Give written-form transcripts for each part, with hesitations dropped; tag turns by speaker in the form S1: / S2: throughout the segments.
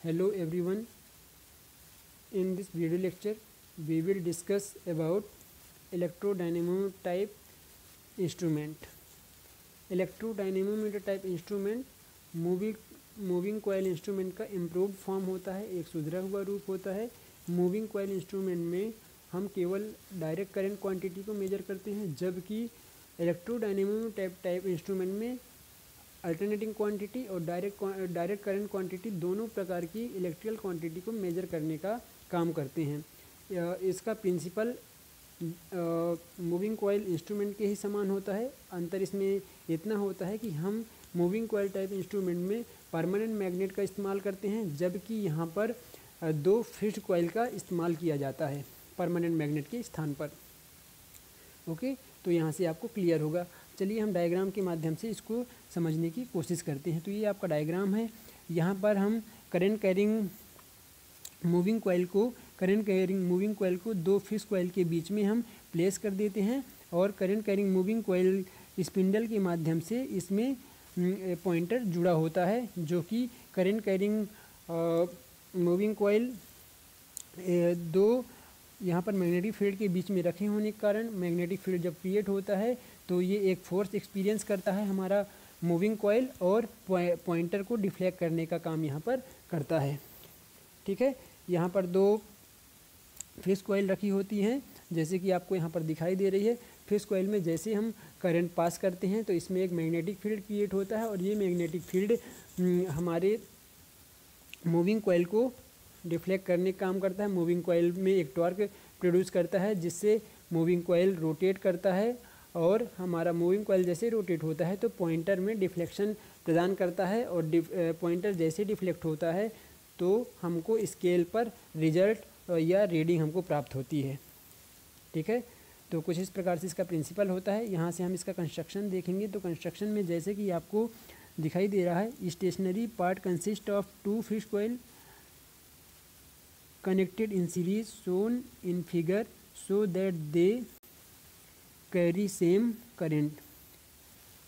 S1: Hello everyone. In this video lecture, we will discuss about electrodynamo type instrument. Electrodynamometer type instrument moving coil instrument का improved form होता है, एक सुधरा हुआ रूप होता है। मूविंग कॉइल इंस्ट्रूमेंट में हम केवल डायरेक्ट करंट क्वांटिटी को मेजर करते हैं, जबकि इलेक्ट्रोडायनेमोमीटर टाइप इंस्ट्रूमेंट में अल्टरनेटिंग क्वांटिटी और डायरेक्ट करंट क्वांटिटी दोनों प्रकार की इलेक्ट्रिकल क्वांटिटी को मेजर करने का काम करते हैं। इसका प्रिंसिपल मूविंग कॉइल इंस्ट्रूमेंट के ही समान होता है। अंतर इसमें इतना होता है कि हम मूविंग कॉइल टाइप इंस्ट्रूमेंट में परमानेंट मैग्नेट का इस्तेमाल करते हैं, जबकि यहाँ पर दो फिक्स्ड कॉइल का इस्तेमाल किया जाता है परमानेंट मैग्नेट के स्थान पर। ओके, तो यहाँ से आपको क्लियर होगा। चलिए हम डायग्राम के माध्यम से इसको समझने की कोशिश करते हैं। तो ये आपका डायग्राम है। यहाँ पर हम करंट कैरिंग मूविंग कॉइल को दो फिक्स्ड कॉइल के बीच में हम प्लेस कर देते हैं और current carrying moving coil spindle के माध्यम से इसमें पॉइंटर जुड़ा होता है, जो कि करंट कैरिंग मूविंग कॉइल दो यहाँ पर मैग्नेटिक फील्ड के बीच में रखे होने के कारण मैग्नेटिक फील्ड जब क्रिएट होता है तो ये एक फोर्स एक्सपीरियंस करता है हमारा मूविंग कॉइल और पॉइंटर को डिफ्लेक्ट करने का काम यहाँ पर करता है। ठीक है, यहाँ पर दो फिक्स्ड कॉइल रखी होती हैं, जैसे कि आपको यहाँ पर दिखाई दे रही है। फिक्स्ड कॉइल में जैसे हम करंट पास करते हैं तो इसमें एक मैग्नेटिक फील्ड क्रिएट होता है और ये मैग्नेटिक फील्ड हमारे मूविंग कॉइल को डिफ्लेक्ट करने का काम करता है। मूविंग कॉइल में एक टॉर्क प्रोड्यूस करता है, जिससे मूविंग कॉइल रोटेट करता है और हमारा मूविंग कॉइल जैसे रोटेट होता है तो पॉइंटर में डिफ्लेक्शन प्रदान करता है और पॉइंटर जैसे डिफ्लेक्ट होता है तो हमको स्केल पर रिजल्ट या रीडिंग हमको प्राप्त होती है। ठीक है, तो कुछ इस प्रकार से इसका प्रिंसिपल होता है। यहाँ से हम इसका कंस्ट्रक्शन देखेंगे तो कंस्ट्रक्शन में जैसे कि आपको दिखाई दे रहा है, stationary part consist of two fixed coil connected in series shown in figure so that they carry same current।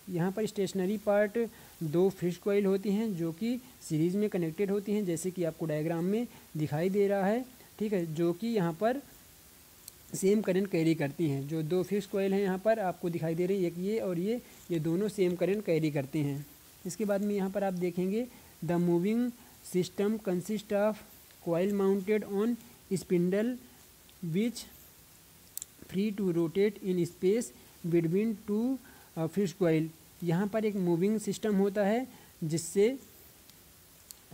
S1: यहाँ पर स्टेशनरी पार्ट दो फिक्स्ड कॉइल होती हैं जो कि सीरीज में कनेक्टेड होती हैं, जैसे कि आपको डायग्राम में दिखाई दे रहा है। ठीक है, जो कि यहाँ पर सेम करंट कैरी करती हैं। जो दो फिक्स्ड कॉइल हैं यहाँ पर आपको दिखाई दे रही है, एक ये और ये दोनों सेम करंट कैरी करते हैं। इसके बाद में यहाँ पर आप देखेंगे the moving system consist of coil mounted on spindle which free to rotate in space between two fixed coil। यहाँ पर एक मूविंग सिस्टम होता है जिससे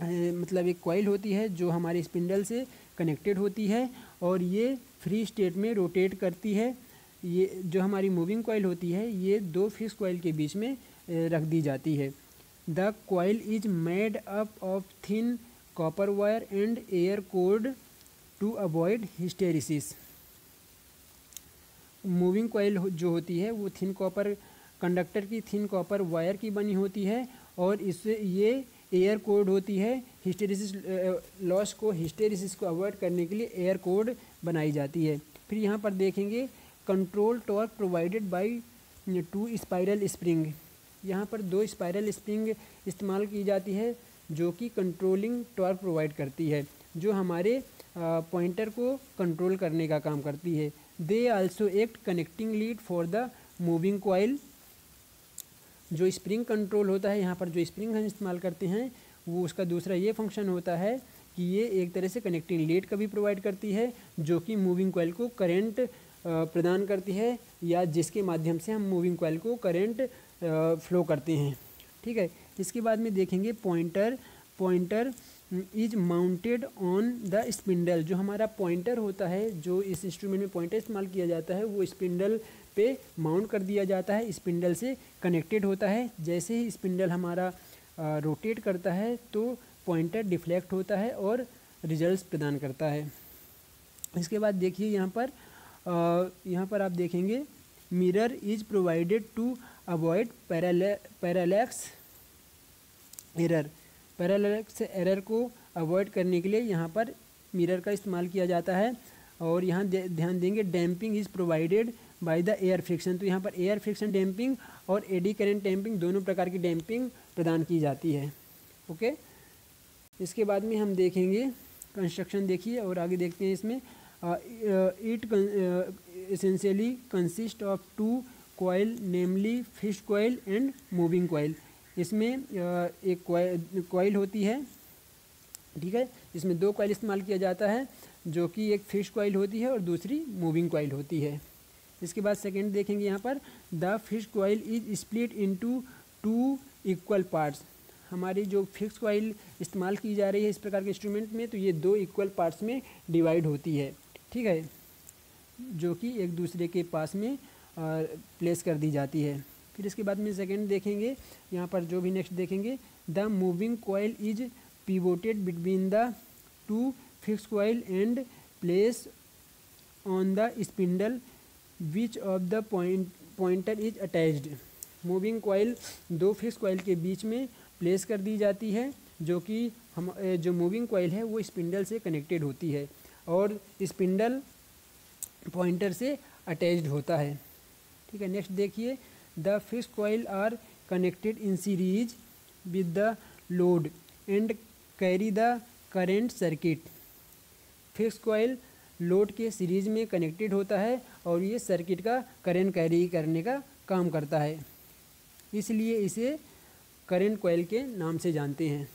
S1: मतलब एक कॉइल होती है जो हमारे स्पिंडल से कनेक्टेड होती है और ये फ्री स्टेट में रोटेट करती है। ये जो हमारी मूविंग कॉइल होती है ये दो फिक्स्ड कॉइल के बीच में रख दी जाती है। The coil is made up of thin copper wire and air cored to avoid hysteresis. Moving coil जो होती है वो थिन कॉपर कंडक्टर की थिन कॉपर वायर की बनी होती है और इससे ये एयर कोड होती है। हिस्टेरिसिस को अवॉइड करने के लिए एयर कोड बनाई जाती है। फिर यहाँ पर देखेंगे control torque provided by two spiral spring. यहाँ पर दो स्पाइरल स्प्रिंग इस्तेमाल की जाती है जो कि कंट्रोलिंग टॉर्क प्रोवाइड करती है, जो हमारे पॉइंटर को कंट्रोल करने का काम करती है। They also act connecting lead for the moving coil. जो स्प्रिंग कंट्रोल होता है, यहाँ पर जो स्प्रिंग हम इस्तेमाल करते हैं वो उसका दूसरा ये फंक्शन होता है कि ये एक तरह से कनेक्टिंग लीड का भी प्रोवाइड करती है, जो कि मूविंग कॉइल को करंट प्रदान करती है या जिसके माध्यम से हम मूविंग कॉइल को करंट फ्लो करते हैं। ठीक है, इसके बाद में देखेंगे pointer is mounted on the spindle. जो हमारा पॉइंटर होता है, जो इस इंस्ट्रूमेंट में पॉइंटर इस्तेमाल किया जाता है, वो स्पिंडल पे माउंट कर दिया जाता है, स्पिंडल से कनेक्टेड होता है। जैसे ही स्पिंडल हमारा रोटेट करता है तो पॉइंटर डिफ्लेक्ट होता है और रिजल्ट्स प्रदान करता है। इसके बाद देखिए यहाँ पर आप देखेंगे mirror is provided to avoid parallax error को अवॉइड करने के लिए यहाँ पर मिरर का इस्तेमाल किया जाता है। और यहाँ ध्यान देंगे damping is provided by the air friction. तो यहाँ पर एयर फ्रिक्शन डैम्पिंग और एडी करंट डैम्पिंग दोनों प्रकार की डैम्पिंग प्रदान की जाती है। ओके। इसके बाद में हम देखेंगे कंस्ट्रक्शन, देखिए और आगे देखते हैं इसमें। It essentially consist of 2 coil namely fixed coil and moving coil. इसमें एक कॉइल होती है, ठीक है, इसमें 2 कॉइल इस्तेमाल किया जाता है, जो कि एक फिक्स्ड कॉइल होती है और दूसरी मूविंग कॉइल होती है। इसके बाद सेकंड देखेंगे यहाँ पर, the fixed coil is split into 2 equal parts. हमारी जो फिक्स्ड कॉइल इस्तेमाल की जा रही है इस प्रकार के इंस्ट्रूमेंट में, तो ये 2 इक्वल पार्ट्स में डिवाइड होती है, ठीक है, जो कि एक दूसरे के पास में प्लेस कर दी जाती है। फिर इसके बाद में सेकंड देखेंगे यहाँ पर, जो भी नेक्स्ट देखेंगे, the moving coil is pivoted between the 2 fixed coil and place on the spindle which of the pointer is attached. Moving coil 2 fixed coil के बीच में प्लेस कर दी जाती है, जो कि जो मूविंग कॉइल है वो स्पिंडल से कनेक्टेड होती है और स्पिंडल पॉइंटर से अटैच्ड होता है, ठीक है। नेक्स्ट देखिए, the fixed coil are connected in series with the load and carry the current circuit. Fixed coil load के सीरीज में कनेक्टेड होता है और ये सर्किट का करंट कैरी करने का काम करता है, इसलिए इसे करंट कॉइल के नाम से जानते हैं,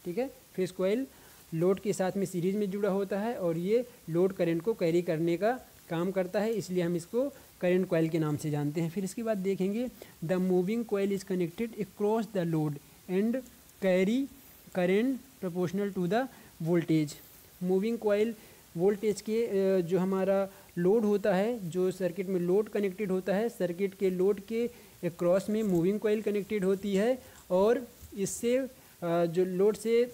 S1: ठीक है। फिक्स्ड कॉइल लोड के साथ में सीरीज में जुड़ा होता है और ये लोड करंट को कैरी करने का काम करता है, इसलिए हम इसको करंट कॉइल के नाम से जानते हैं। फिर इसके बाद देखेंगे, the moving coil is connected across the load and carry current proportional to the voltage. Moving coil voltage के जो हमारा लोड होता है, जो सर्किट में लोड कनेक्टेड होता है, सर्किट के लोड के अक्रॉस में मूविंग कॉइल कनेक्टेड होती है और इससे जो लोड से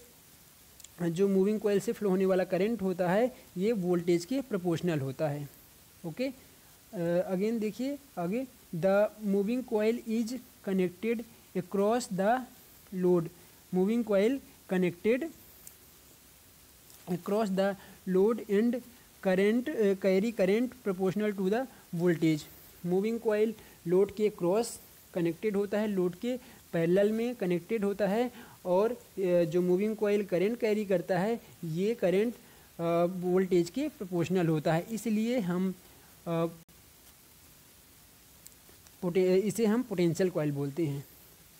S1: जो मूविंग कॉइल से फ्लो होने वाला करंट होता है ये वोल्टेज के प्रोपोर्शनल होता है, ओके। अगेन देखिए आगे, the moving coil is connected across the load. Moving coil connected across the load and current carry current proportional to the voltage. Moving coil load के क्रॉस कनेक्टेड होता है, load के parallel में connected होता है और जो मूविंग कॉइल करंट कैरी करता है ये करंट वोल्टेज के प्रोपोर्शनल होता है, इसलिए हम इसे हम पोटेंशियल कॉइल बोलते हैं,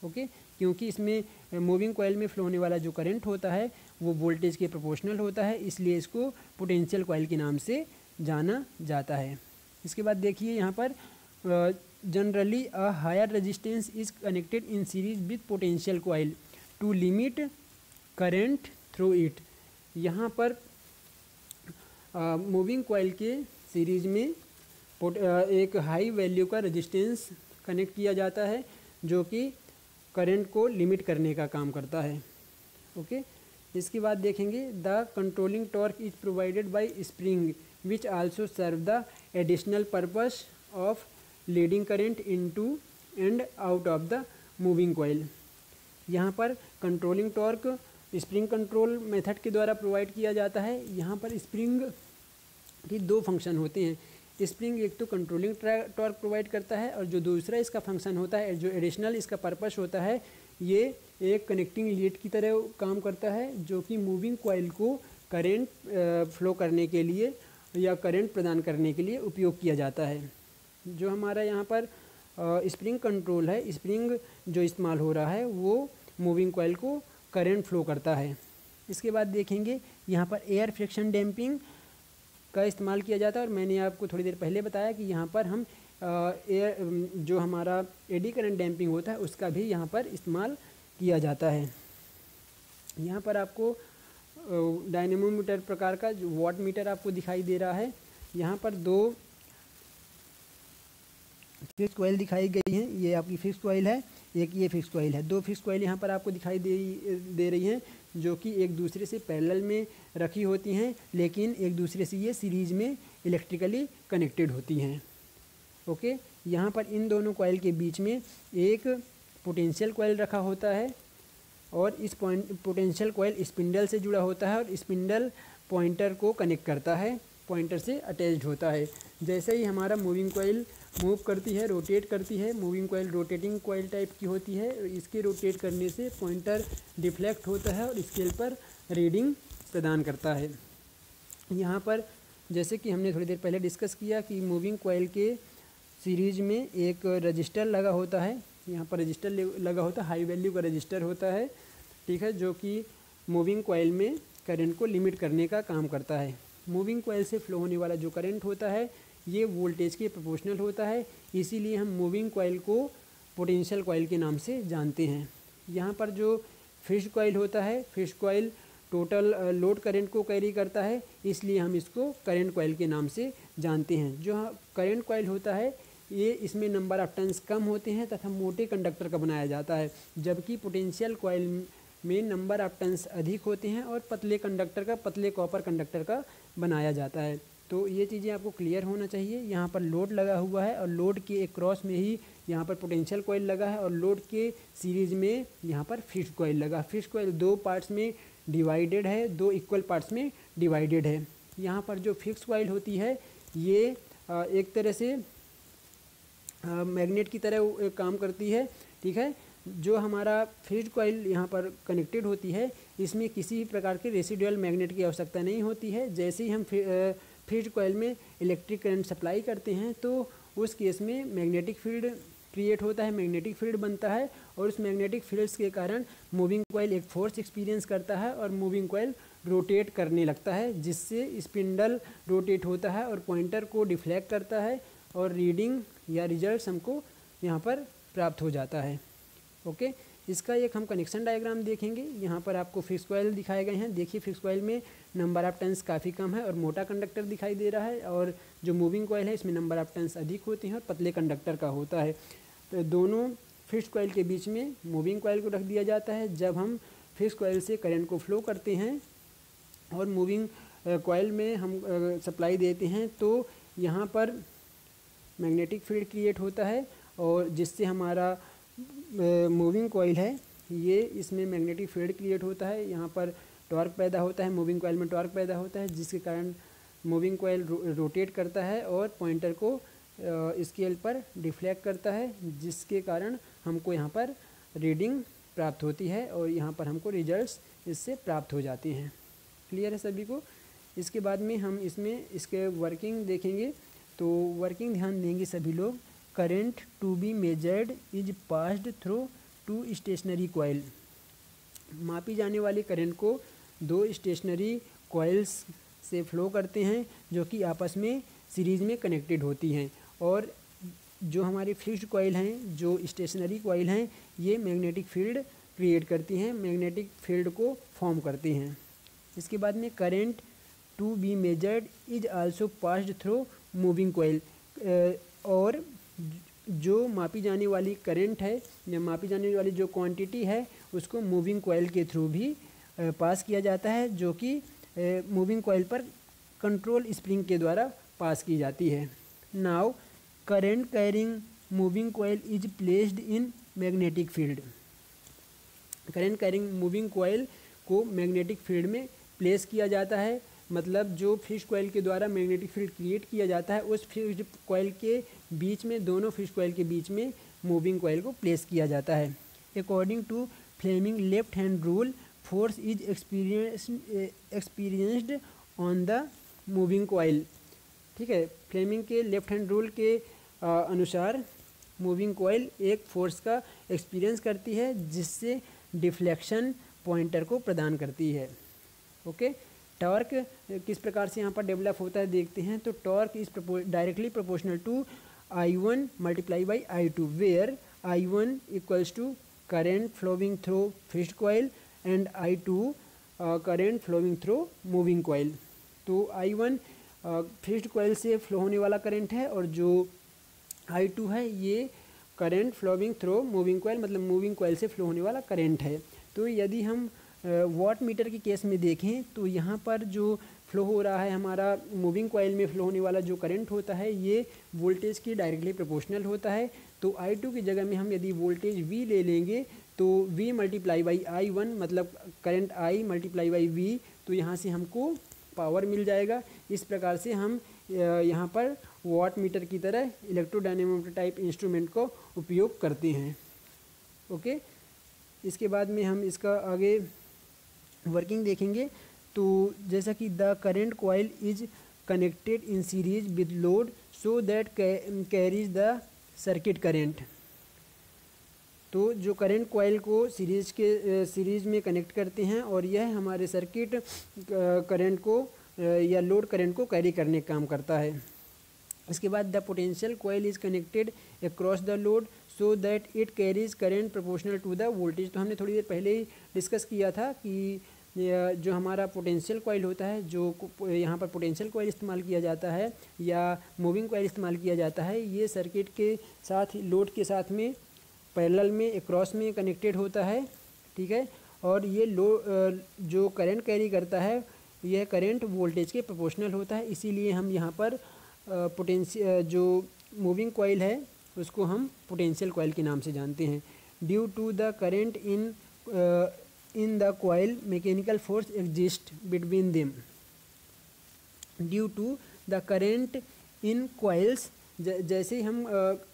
S1: ओके, क्योंकि इसमें मूविंग कॉइल में फ्लो होने वाला जो करंट होता है वो वोल्टेज के प्रोपोर्शनल होता है, इसलिए इसको पोटेंशियल कॉइल के नाम से जाना जाता है। इसके बाद देखिए यहाँ पर, generally a higher resistance is connected in series with potential coil to limit current through it. यहाँ पर मूविंग कॉइल के सीरीज में एक हाई वैल्यू का रेजिस्टेंस कनेक्ट किया जाता है जो कि करंट को लिमिट करने का काम करता है, ओके। इसके बाद देखेंगे, the controlling torque is provided by spring which also serve the additional purpose of leading current into and out of the moving coil. यहाँ पर controlling torque spring control method के द्वारा प्रोवाइड किया जाता है। यहाँ पर स्प्रिंग की 2 फंक्शन होते हैं। स्प्रिंग एक तो कंट्रोलिंग टॉर्क प्रोवाइड करता है और जो दूसरा इसका फंक्शन होता है, जो एडिशनल इसका पर्पस होता है, ये एक कनेक्टिंग लीड की तरह काम करता है जो कि मूविंग कॉइल को करंट फ्लो करने के लिए या करंट प्रदान करने के लिए उपयोग किया जाता है। जो हमारा यहाँ पर स्प्रिंग कंट्रोल है, स्प्रिंग जो इस्तेमाल हो रहा है वो मूविंग कॉइल को करंट फ्लो करता है। इसके बाद देखेंगे, यहाँ पर एयर फ्रिक्शन डैम्पिंग का इस्तेमाल किया जाता है और मैंने आपको थोड़ी देर पहले बताया कि यहाँ पर हम एयर जो हमारा एडी करंट डैम्पिंग होता है उसका भी यहाँ पर इस्तेमाल किया जाता है। यहाँ पर आपको डायनेमोमीटर प्रकार का जो वाट मीटर आपको दिखाई दे रहा है। यहाँ पर 2 फिक्स्ड कॉइल दिखाई गई हैं, ये आपकी फिक्स्ड कॉइल है, एक ये फिक्स्ड कॉइल है। 2 फिक्स्ड कॉइल यहाँ पर आपको दिखाई दे रही हैं जो कि एक दूसरे से पैरेलल में रखी होती हैं, लेकिन एक दूसरे से ये सीरीज में इलेक्ट्रिकली कनेक्टेड होती हैं, ओके। यहाँ पर इन दोनों कॉइल के बीच में एक पोटेंशियल कॉइल रखा होता है और इस पोटेंशियल कॉइल स्पिंडल से जुड़ा होता है और स्पिंडल पॉइंटर को कनेक्ट करता है, पॉइंटर से अटैच्ड होता है। जैसे ही हमारा मूविंग कॉइल मूव करती है, रोटेट करती है। Moving coil rotating coil type की होती है। इसके रोटेट करने से पॉइंटर डिफ्लेक्ट होता है और स्केल पर रीडिंग प्रदान करता है। यहाँ पर जैसे कि हमने थोड़ी देर पहले डिस्कस किया कि मूविंग कॉइल के सीरीज में एक रजिस्टर लगा होता है। यहाँ पर रजिस्टर लगा होता है, हाई वैल्यू का रजिस्टर होता है, ठीक है, जो कि मूविंग कॉइल में करंट को लिमिट करने का काम करता है। मूविंग कॉइल से फ्लो होने वाला जो करंट होता है ये वोल्टेज के प्रोपोर्शनल होता है, इसीलिए हम मूविंग कॉइल को पोटेंशियल कॉइल के नाम से जानते हैं। यहाँ पर जो फिक्स्ड कॉइल होता है, fixed coil total load current को कैरी करता है, इसलिए हम इसको करंट कॉइल के नाम से जानते हैं। जो करंट कॉइल होता है ये इसमें नंबर ऑफ टर्न्स कम होते हैं तथा मोटे कंडक्टर का बनाया जाता है, जबकि पोटेंशियल कॉइल में नंबर ऑफ टर्न्स अधिक होते हैं और पतले कंडक्टर का, पतले कॉपर कंडक्टर का बनाया जाता है। तो ये चीज़ें आपको क्लियर होना चाहिए। यहाँ पर लोड लगा हुआ है और लोड के एक क्रॉस में ही यहाँ पर पोटेंशियल कॉइल लगा है और लोड के सीरीज में यहाँ पर फिक्स्ड कॉइल लगा। फिक्स्ड कॉइल दो पार्ट्स में डिवाइडेड है, दो इक्वल पार्ट्स में डिवाइडेड है। यहाँ पर जो फिक्स्ड कॉइल होती है ये एक तरह से मैग्नेट की तरह काम करती है, ठीक है। जो हमारा फिक्स्ड कॉइल यहाँ पर कनेक्टेड होती है इसमें किसी भी प्रकार के रेसिडुअल मैग्नेट की आवश्यकता नहीं होती है। जैसे ही हम फिक्स्ड कॉइल में इलेक्ट्रिक करंट सप्लाई करते हैं तो उस केस में मैग्नेटिक फील्ड क्रिएट होता है, मैग्नेटिक फील्ड बनता है और उस मैग्नेटिक फील्ड्स के कारण मूविंग कॉइल एक फोर्स एक्सपीरियंस करता है और मूविंग कॉइल रोटेट करने लगता है, जिससे स्पिंडल रोटेट होता है और पॉइंटर को डिफ्लेक्ट करता है और रीडिंग या रिजल्ट्स हमको यहाँ पर प्राप्त हो जाता है। ओके, इसका एक हम कनेक्शन डायग्राम देखेंगे। यहाँ पर आपको फिक्स कॉइल दिखाए गए हैं। देखिए फिक्स कॉइल में नंबर ऑफ टर्न्स काफ़ी कम है और मोटा कंडक्टर दिखाई दे रहा है, और जो मूविंग कॉइल है इसमें नंबर ऑफ टर्न्स अधिक होते हैं और पतले कंडक्टर का होता है। तो दोनों फिक्स कॉइल के बीच में मूविंग कॉइल को रख दिया जाता है। जब हम फिक्स कॉइल से करंट को फ्लो करते हैं और मूविंग कॉइल में हम सप्लाई देते हैं तो यहाँ पर मैग्नेटिक फील्ड क्रिएट होता है और जिससे हमारा मूविंग कॉइल है ये इसमें मैग्नेटिक फील्ड क्रिएट होता है। यहाँ पर टॉर्क पैदा होता है, मूविंग कॉइल में टॉर्क पैदा होता है, जिसके कारण मूविंग कॉइल रोटेट करता है और पॉइंटर को स्केल पर डिफ्लेक्ट करता है, जिसके कारण हमको यहाँ पर रीडिंग प्राप्त होती है और यहाँ पर हमको रिजल्ट्स इससे प्राप्त हो जाते हैं। क्लियर है सभी को? इसके बाद में हम इसमें इसके वर्किंग देखेंगे। तो वर्किंग ध्यान देंगे सभी लोग। Current to be measured is passed through to stationary coil. मापी जाने वाली करंट को दो स्टेशनरी कॉइल्स से फ्लो करते हैं जो कि आपस में सीरीज में कनेक्टेड होती हैं, और जो हमारी फिक्स्ड कॉइल हैं, जो स्टेशनरी कॉइल हैं, ये मैग्नेटिक फील्ड क्रिएट करती हैं, मैग्नेटिक फील्ड को फॉर्म करती हैं। इसके बाद में current to be measured is also passed through moving coil. और जो मापी जाने वाली करंट है या मापी जाने वाली जो क्वांटिटी है उसको मूविंग कॉइल के थ्रू भी पास किया जाता है, जो कि मूविंग कॉइल पर कंट्रोल स्प्रिंग के द्वारा पास की जाती है। Now current carrying moving coil is placed in magnetic field. Current carrying moving coil को मैग्नेटिक फील्ड में प्लेस किया जाता है, मतलब जो फिक्स्ड कॉइल के द्वारा मैग्नेटिक फील्ड क्रिएट किया जाता है उस फिक्स्ड कॉइल के बीच में, दोनों फिक्स्ड कॉइल के बीच में मूविंग कॉइल को प्लेस किया जाता है। According to Fleming left hand rule, force is experienced on the moving coil. ठीक है, फ्लेमिंग के लेफ्ट हैंड रूल के अनुसार मूविंग कॉइल एक फोर्स का एक्सपीरियंस करती है जिससे डिफ्लेक्शन पॉइंटर को प्रदान करती है। ओके, टॉर्क किस प्रकार से यहाँ पर डेवलप होता है देखते हैं। तो torque is directly proportional to I1 multiply by I2, where I1 equals to current flowing through fixed coil and I2 current flowing through moving coil. तो I1 फिक्स्ड कॉइल से फ्लो होने वाला करंट है और जो I2 है ये current flowing through moving coil, मतलब मूविंग कॉइल से फ्लो होने वाला करंट है। तो यदि हम वाट मीटर के केस में देखें तो यहाँ पर जो फ्लो हो रहा है हमारा मूविंग कॉइल में फ्लो होने वाला जो करंट होता है ये वोल्टेज की डायरेक्टली प्रोपोर्शनल होता है। तो I2 की जगह में हम यदि वोल्टेज V ले लेंगे तो V मल्टीप्लाई बाई I1, मतलब current I multiply by V, तो यहाँ से हमको पावर मिल जाएगा। इस प्रकार से हम यहाँ पर वाट मीटर की तरह इलेक्ट्रोडायनेमोमीटर टाइप इंस्ट्रूमेंट को उपयोग करते हैं। ओके, इसके बाद में हम इसका आगे वर्किंग देखेंगे। तो जैसा कि the current coil is connected in series with load so that carries the circuit current. तो जो करंट कॉइल को सीरीज में कनेक्ट करते हैं और यह हमारे सर्किट करंट को या लोड करंट को कैरी करने का काम करता है। इसके बाद the potential coil is connected across the load so that it carries current proportional to the voltage. तो हमने थोड़ी देर पहले ही डिस्कस किया था कि जो हमारा पोटेंशियल कॉइल होता है, जो यहाँ पर पोटेंशियल कॉइल इस्तेमाल किया जाता है या मूविंग कॉइल इस्तेमाल किया जाता है, ये सर्किट के साथ लोड के साथ में पैरेलल में क्रॉस में कनेक्टेड होता है। ठीक है, और ये जो करंट कैरी करता है यह करंट वोल्टेज के प्रोपोर्शनल होता है। इसीलिए हम यहाँ पर जो मूविंग कॉइल है उसको हम पोटेंशियल कॉइल के नाम से जानते हैं। Due to the current in the coil mechanical force exist between them. Due to the current in coils, जैसे ही हम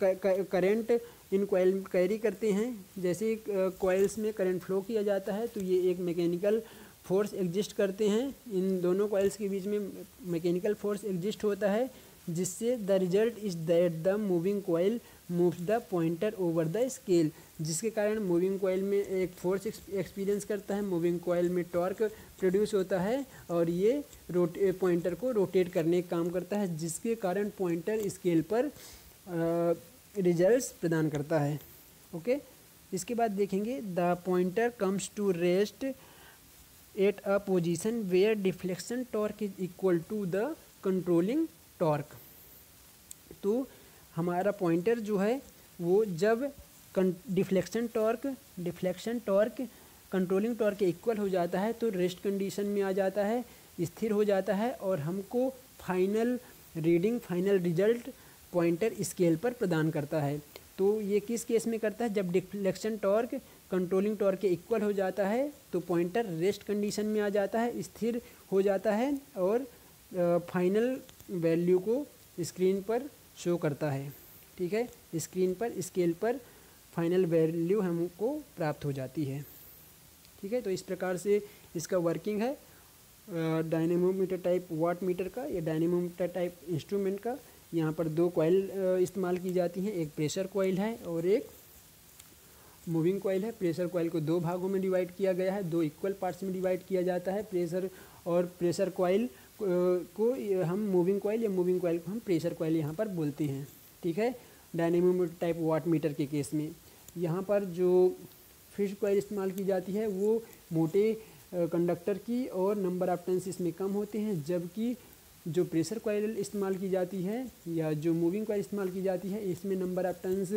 S1: करंट इन कॉइल कैरी करते हैं, जैसे कॉइल्स में करंट फ्लो किया जाता है तो ये एक मैकेनिकल फोर्स एग्जिस्ट करते हैं। इन दोनों कॉइल्स के बीच में मैकेनिकल फोर्स एग्जिस्ट होता है, जिससे the result is that the moving coil moves the pointer over the scale. जिसके कारण मूविंग कॉइल में एक फोर्स एक्सपीरियंस करता है, मूविंग कॉइल में टॉर्क प्रोड्यूस होता है और ये पॉइंटर को रोटेट करने का काम करता है, जिसके कारण पॉइंटर स्केल पर रिजल्ट्स प्रदान करता है। ओके, इसके बाद देखेंगे the pointer comes to rest at a position where deflection torque is equal to the controlling torque. तो हमारा पॉइंटर जो है वो जब डिफ्लेक्शन टॉर्क कंट्रोलिंग टॉर्क के इक्वल हो जाता है तो रेस्ट कंडीशन में आ जाता है, स्थिर हो जाता है और हमको फाइनल रिजल्ट पॉइंटर स्केल पर प्रदान करता है। तो ये किस केस में करता है? जब डिफ्लेक्शन टॉर्क कंट्रोलिंग टॉर्क के इक्वल हो जाता है तो पॉइंटर रेस्ट कंडीशन में आ जाता है, स्थिर हो जाता है और फाइनल वैल्यू को स्क्रीन पर शो करता है। ठीक है, स्क्रीन पर स्केल पर फाइनल वैल्यू हमको प्राप्त हो जाती है। ठीक है, तो इस प्रकार से इसका वर्किंग है डायनेमोमीटर टाइप वाट मीटर का या डायनेमोमीटर टाइप इंस्ट्रूमेंट का। यहाँ पर दो कॉइल इस्तेमाल की जाती हैं, एक प्रेशर कॉइल है और एक मूविंग कॉइल है। प्रेशर कॉइल को दो भागों में डिवाइड किया गया है, दो इक्वल पार्ट्स में डिवाइड किया जाता है। प्रेशर कॉइल को हम मूविंग कॉइल या मूविंग कॉइल को हम प्रेशर कॉइल यहाँ पर बोलते हैं। ठीक है, डायनेमोमीटर टाइप वाट मीटर के केस में यहाँ पर जो फिक्स्ड कॉइल इस्तेमाल की जाती है वो मोटे कंडक्टर की और नंबर ऑफ टर्न्स इसमें कम होते हैं, जबकि जो प्रेशर कॉइल इस्तेमाल की जाती है या जो मूविंग कॉइल इस्तेमाल की जाती है इसमें नंबर ऑफ टर्न्स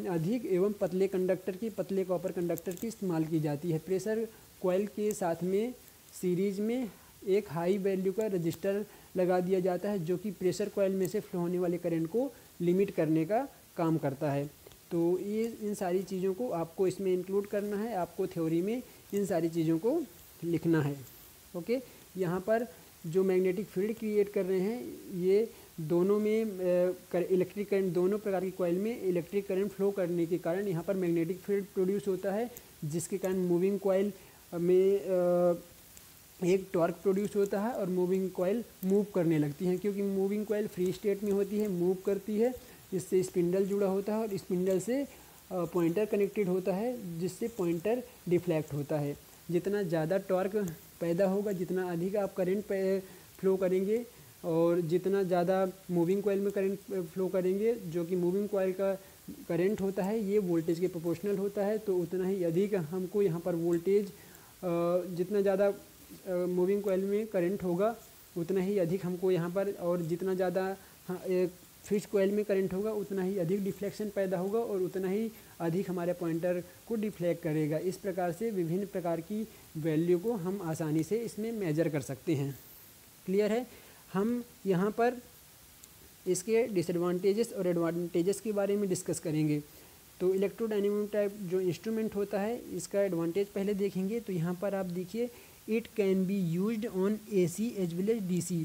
S1: अधिक एवं पतले कॉपर कंडक्टर की इस्तेमाल की जाती है। प्रेशर कॉइल के साथ में सीरीज में एक हाई वैल्यू का रजिस्टर लगा दिया जाता है, जो कि प्रेशर कॉइल में से फ्लो होने वाले करंट को लिमिट करने का काम करता है। तो ये इन सारी चीज़ों को आपको इसमें इंक्लूड करना है, आपको थ्योरी में इन सारी चीज़ों को लिखना है। ओके, यहाँ पर जो मैग्नेटिक फील्ड क्रिएट कर रहे हैं ये दोनों में इलेक्ट्रिक करंट, दोनों प्रकार की कॉइल में इलेक्ट्रिक करंट फ्लो करने के कारण यहाँ पर मैग्नेटिक फील्ड प्रोड्यूस होता है, जिसके कारण मूविंग कॉइल में एक टॉर्क प्रोड्यूस होता है और मूविंग कॉइल मूव करने लगती है। क्योंकि मूविंग कॉइल फ्री स्टेट में होती है, मूव करती है, इससे स्पिंडल जुड़ा होता है और स्पिंडल से पॉइंटर कनेक्टेड होता है, जिससे पॉइंटर डिफ्लेक्ट होता है। जितना ज़्यादा टॉर्क पैदा होगा, जितना अधिक आप करंट फ्लो करेंगे और जितना ज़्यादा मूविंग कॉइल में करंट फ्लो करेंगे, जो कि मूविंग कॉइल का करंट होता है ये वोल्टेज के प्रोपोर्शनल होता है, तो उतना ही अधिक हमको यहाँ पर वोल्टेज, जितना ज़्यादा मूविंग कॉइल में करंट होगा उतना ही अधिक हमको यहाँ पर, और जितना ज़्यादा फिक्स्ड कॉइल में करंट होगा उतना ही अधिक डिफ्लेक्शन पैदा होगा और उतना ही अधिक हमारे पॉइंटर को डिफ्लेक्ट करेगा। इस प्रकार से विभिन्न प्रकार की वैल्यू को हम आसानी से इसमें मेजर कर सकते हैं। क्लियर है? हम यहाँ पर इसके डिसएडवांटेजेस और एडवांटेजेस के बारे में डिस्कस करेंगे। तो इलेक्ट्रोडायनेमिक टाइप जो इंस्ट्रूमेंट होता है इसका एडवांटेज पहले देखेंगे। तो यहाँ पर आप देखिए, it can be used on AC as well as DC।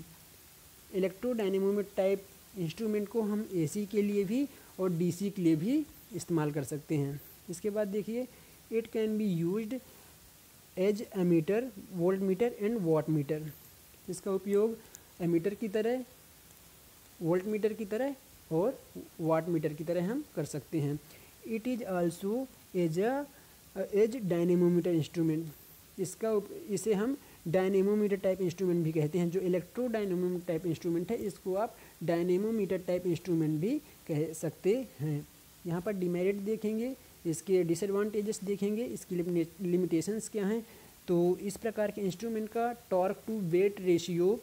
S1: इलेक्ट्रोडायनेमोमीटर टाइप इंस्ट्रूमेंट को हम AC के लिए भी और DC के लिए भी इस्तेमाल कर सकते हैं। इसके बाद देखिए, it can be used as ammeter, volt meter and watt meter. इसका उपयोग एमीटर की तरह, वोल्ट मीटर की तरह और वाट मीटर की तरह हम कर सकते हैं। It is also as dynamometer instrument. इसे हम डायनेमोमीटर टाइप इंस्ट्रूमेंट भी कहते हैं। जो इलेक्ट्रो डायनेमोमीटर टाइप इंस्ट्रूमेंट है, इसको आप डायनेमोमीटर टाइप इंस्ट्रूमेंट भी कह सकते हैं। यहाँ पर डिमेरिट देखेंगे, इसके डिसएडवांटेजेस देखेंगे, इसकी लिमिटेशंस क्या हैं। तो इस प्रकार के इंस्ट्रूमेंट का टॉर्क टू वेट रेशियो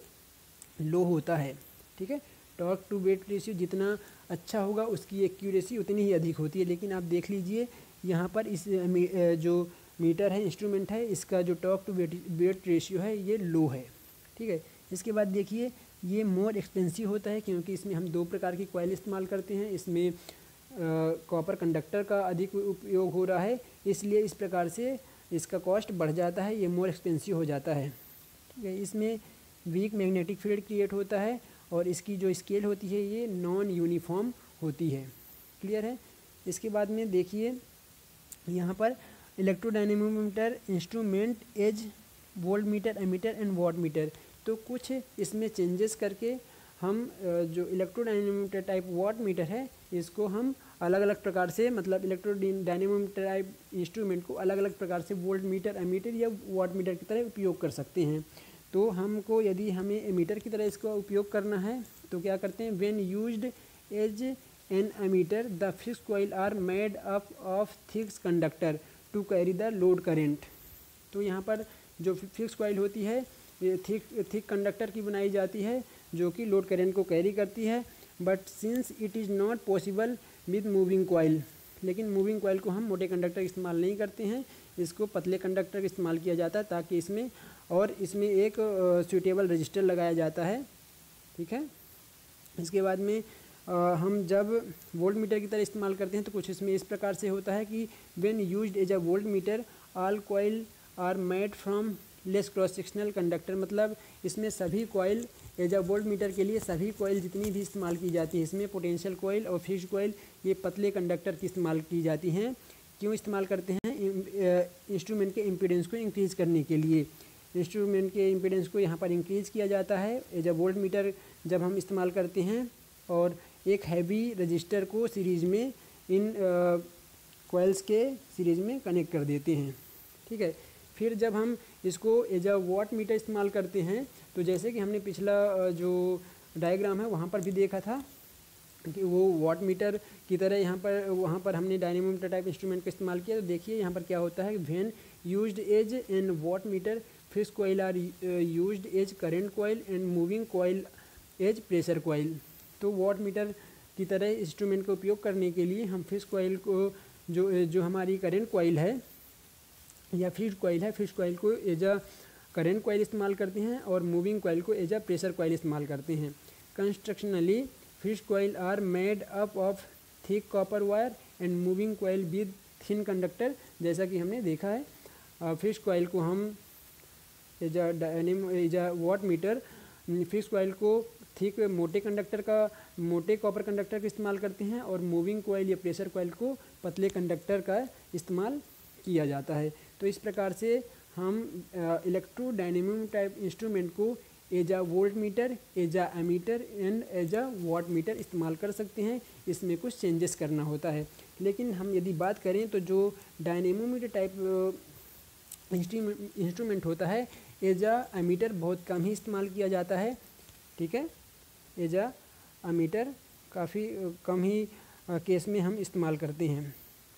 S1: लो होता है। ठीक है, टॉर्क टू वेट रेशियो जितना अच्छा होगा उसकी एक्यूरेसी उतनी ही अधिक होती है। लेकिन आप देख लीजिए यहाँ पर इस जो मीटर है, इंस्ट्रूमेंट है, इसका जो टॉर्क टू वेट रेशियो है ये लो है। ठीक है, इसके बाद देखिए, ये मोर एक्सपेंसिव होता है क्योंकि इसमें हम 2 प्रकार की कॉइल इस्तेमाल करते हैं। इसमें कॉपर कंडक्टर का अधिक उपयोग हो रहा है, इसलिए इस प्रकार से इसका कॉस्ट बढ़ जाता है, ये मोर एक्सपेंसिव हो जाता है। ठीक है, इसमें वीक मैग्नेटिक फील्ड क्रिएट होता है और इसकी जो स्केल होती है ये नॉन यूनिफॉर्म होती है। क्लियर है। इसके बाद में देखिए, यहाँ पर electrodynamometer instrument as volt meter, ammeter and watt meter. तो कुछ इसमें चेंजेस करके हम जो इलेक्ट्रोडायनेमोमीटर टाइप वाट मीटर है इसको हम अलग अलग प्रकार से, मतलब इलेक्ट्रोडायनेमोमीटर टाइप इंस्ट्रूमेंट को अलग अलग प्रकार से वोल्ट मीटर, एमीटर या वाट मीटर की तरह उपयोग कर सकते हैं। तो हमको यदि हमें एमीटर की तरह इसका उपयोग करना है तो क्या करते हैं, when used as an ammeter the fixed coil are made up of thick conductor to carry the load current. तो यहाँ पर जो फिक्स कॉइल होती है ये थिक कंडक्टर की बनाई जाती है जो कि लोड करेंट को कैरी करती है। But since it is not possible with moving coil, लेकिन मूविंग कॉइल को हम मोटे कंडक्टर इस्तेमाल नहीं करते हैं, इसको पतले कंडक्टर इस्तेमाल किया जाता है ताकि इसमें एक सूटेबल रजिस्टर लगाया जाता है। ठीक है, इसके बाद में हम जब वोल्ट मीटर की तरह इस्तेमाल करते हैं तो कुछ इसमें इस प्रकार से होता है कि when used as a volt meter all coil are made from less cross sectional conductor. मतलब इसमें सभी coil as a volt meter के लिए सभी कॉइल जितनी भी इस्तेमाल की जाती है, इसमें पोटेंशियल कॉइल और फिक्स्ड कॉइल ये पतले कंडक्टर की इस्तेमाल की जाती हैं। क्यों इस्तेमाल करते हैं, इंस्ट्रूमेंट के इम्पीडेंस को इंक्रीज़ करने के लिए। इंस्ट्रूमेंट के इम्पीडेंस को यहाँ पर इंक्रीज़ किया जाता है एज अ वोल्ट मीटर जब हम इस्तेमाल करते हैं, और एक हैवी रजिस्टर को सीरीज़ में इन कॉइल्स के सीरीज़ में कनेक्ट कर देते हैं। ठीक है, फिर जब हम इसको एज अ वाट मीटर इस्तेमाल करते हैं तो जैसे कि हमने पिछला जो डायग्राम है वहाँ पर भी देखा था कि वो वाट मीटर की तरह वहाँ पर हमने डायनेमोमीटर टाइप इंस्ट्रूमेंट का इस्तेमाल किया। तो देखिए यहाँ पर क्या होता है, when used as an watt meter fixed coil are used as current coil and moving coil as pressure coil. तो वाट मीटर की तरह इंस्ट्रूमेंट का उपयोग करने के लिए हम फिक्स्ड कॉइल को जो हमारी करंट कॉइल है या फिक्स्ड कॉइल है, फिक्स्ड कॉइल को एज अ करंट कॉइल इस्तेमाल करते हैं और मूविंग कॉइल को एज अ प्रेशर कॉइल इस्तेमाल करते हैं। Constructionally fixed coil are made up of thick copper wire and moving coil with thin conductor. जैसा कि हमने देखा है, फिक्स्ड कॉइल को हम as a watt meter fixed coil को थिक मोटे कॉपर कंडक्टर का इस्तेमाल करते हैं और मूविंग कॉइल या प्रेशर कॉइल को पतले कंडक्टर का इस्तेमाल किया जाता है। तो इस प्रकार से हम इलेक्ट्रोडायनेमोमीटर टाइप इंस्ट्रूमेंट को as a volt meter, as a ammeter and as a watt meter इस्तेमाल कर सकते हैं। इसमें कुछ चेंजेस करना होता है। लेकिन हम यदि बात करें तो जो डायनेमोमीटर टाइप इंस्ट्रूमेंट होता है एज अ एमीटर बहुत कम ही इस्तेमाल किया जाता है। ठीक है, एज अ एमीटर काफ़ी कम ही केस में हम इस्तेमाल करते हैं।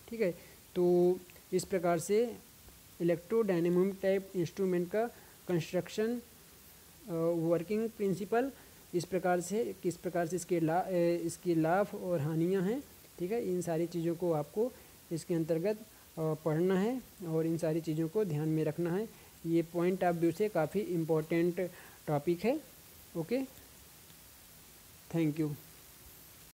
S1: ठीक है, तो इस प्रकार से इलेक्ट्रोडायनेमोमीटर टाइप इंस्ट्रूमेंट का कंस्ट्रक्शन, वर्किंग प्रिंसिपल किस प्रकार से इसके लाभ और हानियां हैं। ठीक है, इन सारी चीज़ों को आपको इसके अंतर्गत पढ़ना है और इन सारी चीज़ों को ध्यान में रखना है। ये पॉइंट ऑफ व्यू से काफ़ी इम्पोर्टेंट टॉपिक है। Okay, thank you.